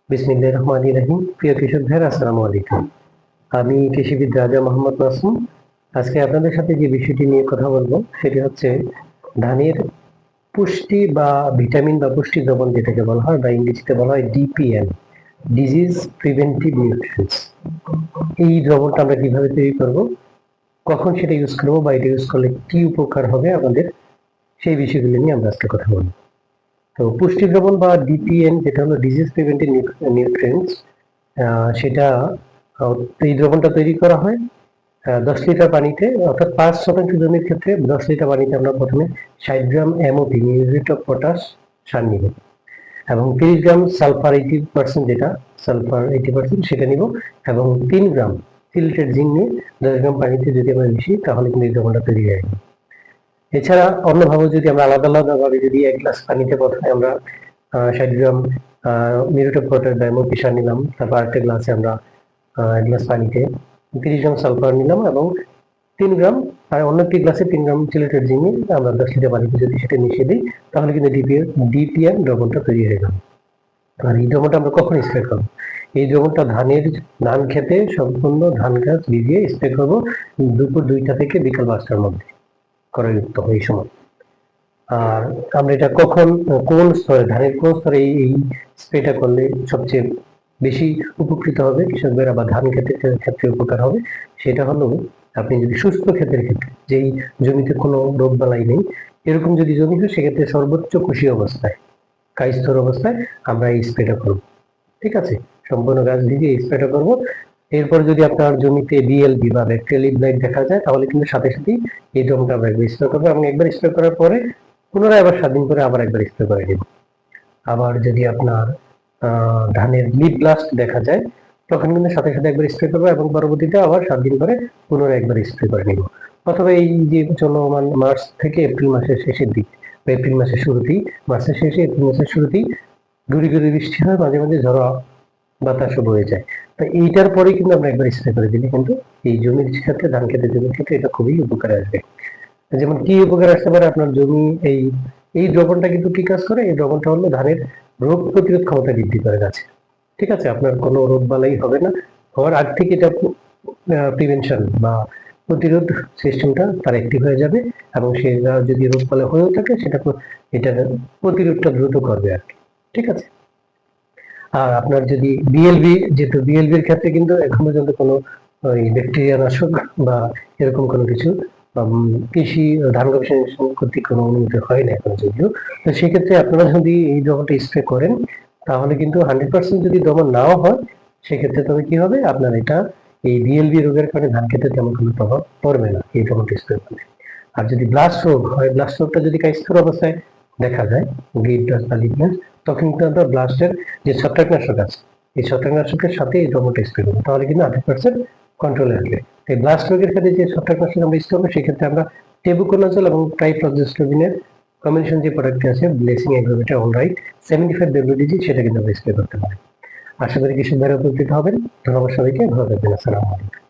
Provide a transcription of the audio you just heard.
বিসমিল্লাহির রহমানির রহিম। প্রিয় কৃষক ভাইয়েরা, আসসালামু আলাইকুম। আমি কৃষিবিদ রাজা মোহাম্মদ মাসুম। আজকে আপনাদের সাথে যে বিষয়টি নিয়ে কথা বলবো সেটি হচ্ছে ধানের পুষ্টি বা ভিটামিন বা পুষ্টি দ্রবণ, যেটাকে বলা হয় বা ইংরেজিতে বলা হয় ডিপিএন, ডিজিজ প্রিভেন্টিভ নিউট্রিয়েন্টস। এই দ্রবণটা আমরা কিভাবে তৈরি করব, কখন সেটা ইউজ করবো বা এটা ইউজ করলে কি উপকার হবে আমাদের, সেই বিষয়গুলো নিয়ে আমরা আজকে কথা বলবো। তো পুষ্টি দ্রবণ বা ডিপিএন, যেটা হলো ডিজিজ প্রিভেন্টিভ নিউট্রিয়েন্টস, সেটা এই দ্রবণটা তৈরি করা হয় 10 লিটার পানিতে, অর্থাৎ 5% জমির ক্ষেত্রে 10 লিটার পানিতে আমরা প্রথমে 60 গ্রাম এমওপি, মিউরেট অফ পটাশ সার নিব, এবং 30 গ্রাম সালফার 80%, যেটা সালফার 80% সেটা নিব, এবং 3 গ্রাম সিলেটেড জিঙ্ক নিয়ে 10 গ্রাম পানিতে যদি আমরা মিশি তাহলে কিন্তু এই দ্রবণটা তৈরি হয়ে যায়। এছাড়া অন্যভাবে যদি আমরা আলাদা আলাদা ভাবে যদি 1 গ্লাস পানিতে প্রথমে আমরা 60 গ্রাম মিউরেট অফ পটাশ বা এমওপি সার নিলাম, তারপর আরেকটা গ্লাসে আমরা 1 গ্লাস পানিতে 30 গ্রাম সালফার নিলাম, এবং 3 গ্রাম, আর অন্য একটি গ্লাসে 3 গ্রাম সিলেটেড জিঙ্ক আমরা 10 লিটার পানিতে যদি সেটা মিশিয়ে দিই তাহলে কিন্তু ডিপিএন দ্রবণটা তৈরি হয়ে গেল। আর এই দ্রবণটা আমরা কখন স্প্রে করবো? এই দ্রবণটা ধান খেতে সম্পূর্ণ ধান গাছ ভিজিয়ে স্প্রে করবো দুপুর 2টা থেকে বিকাল 5টার মধ্যে করা যুক্ত এই সময়। আর আমরা এটা কখন, কোন স্তরে, ধানের কোন স্তরে এই স্প্রেটা করলে সবচেয়ে বেশি উপকৃত হবে কৃষকরা বা ধান ক্ষেতের ক্ষেত্রে উপকার হবে, সেটা হলো আপনি যদি সুস্থ ক্ষেতের ক্ষেত্রে, যেই জমিতে কোনো রোগ বালাই নেই, এরকম যদি জমি হয় সেক্ষেত্রে সর্বোচ্চ কুশি অবস্থায়, কায়স্থর অবস্থায় আমরা এই স্প্রেটা করবো। ঠিক আছে, সম্পূর্ণ গাছ ভিজিয়ে এই স্প্রেটা করবো। এরপর যদি আপনার জমিতে বিএলবি বা ব্যাকটেরিয়াল লিভ ব্লাইট দেখা যায় তাহলে কিন্তু সাথে সাথেই এই জমিটা আমরা একবার স্প্রে করবো, এবং একবার স্প্রে করার পরে পুনরায় আবার 7 দিন করে আবার একবার স্প্রে করে দিব। আবার যদি আপনার ধানের লিপ ব্লাস্ট দেখা যায় তখন কিন্তু সাথে সাথে একবার স্প্রে করবো, এবং পরবর্তীতে আবার 7 দিন করে পুনরায় একবার স্প্রে করে নিব। অথবা এই যে চলমান মার্চ থেকে এপ্রিল মাসের শেষের দিক বা এপ্রিল মাসের শুরুতেই, মার্চের শেষে এপ্রিল মাসের শুরুতেই গুড়ি গুড়ি বৃষ্টি হয়, মাঝে মাঝে ঝড়ো বাতাসও বয়ে যায়। তো এইটার পরে কিন্তু আমরা একবার স্প্রে করে দিলে কিন্তু এই জমির ক্ষেত্রে, ধান ক্ষেতের জমির ক্ষেত্রে এটা খুবই উপকারে আসবে। যেমন কি উপকার আসতে পারে, আপনার জমি এই এই দ্রবণটা কিন্তু কি কাজ করে, এই দ্রবণটা হলো ধানের রোগ প্রতিরোধ ক্ষমতা বৃদ্ধি করে গাছে। ঠিক আছে, আপনার কোনো রোগ বালাই হবে না, হওয়ার আগ থেকে এটা প্রিভেনশন বা প্রতিরোধ সিস্টেমটা তার অ্যাক্টিভ হয়ে যাবে, এবং সেটা যদি রোগ বালাই হয়েও থাকে সেটা এটা প্রতিরোধটা দ্রুত করবে আর কি। ঠিক আছে। আর আপনার যদি বিএলবি, যেহেতু বিএলবির ক্ষেত্রে কিন্তু এখন পর্যন্ত কোনো ওই ব্যাকটেরিয়া নাশক বা এরকম কোনো কিছু কৃষি ধান গবেষণা কর্তৃক কোনো অনুমতি হয় না এখন যদিও। তো সেক্ষেত্রে আপনারা যদি এই দ্রবণটা স্প্রে করেন তাহলে কিন্তু 100% যদি দ্রবণ নাও হয় সেক্ষেত্রে তবে কি হবে, আপনার এটা এই বিএলবি রোগের কারণে ধান ক্ষেত্রে তেমন কোনো প্রভাব পড়বে না এই দ্রবণটা স্প্রে করলে। আর যদি ব্লাস্ট রোগ হয়, ব্লাস্ট রোগটা যদি কায়স্থর অবস্থায় দেখা যায়, গিট ডস বা লিগন্যান্স, তখন কিন্তু আমরা ব্লাস্টের যে ছত্রাকনাশক আছে এই ছত্রাকনাশকের সাথে এই দ্রবণটা স্প্রে করবো, তাহলে কিন্তু 100% কন্ট্রোলে আসবে। এই ব্লাস্ট রোগের ক্ষেত্রে যে ছত্রাকনাশক আমরা স্প্রে করবো সেক্ষেত্রে আমরা টেবুকোনাজল এবং ট্রাইফ্লক্সিস্ট্রোবিনের কম্বিনেশন যে প্রোডাক্টটি আছে, ব্লেসিং এগ্রোভেটা অলরাইট 75 ডব্লিউডিজি, সেটা কিন্তু আমরা স্প্রে করতে পারি। আশা করি কৃষক ভাইরা উপকৃত হবেন। ধন্যবাদ সবাইকে, ভালো থাকবেন। আসসালামু আলাইকুম।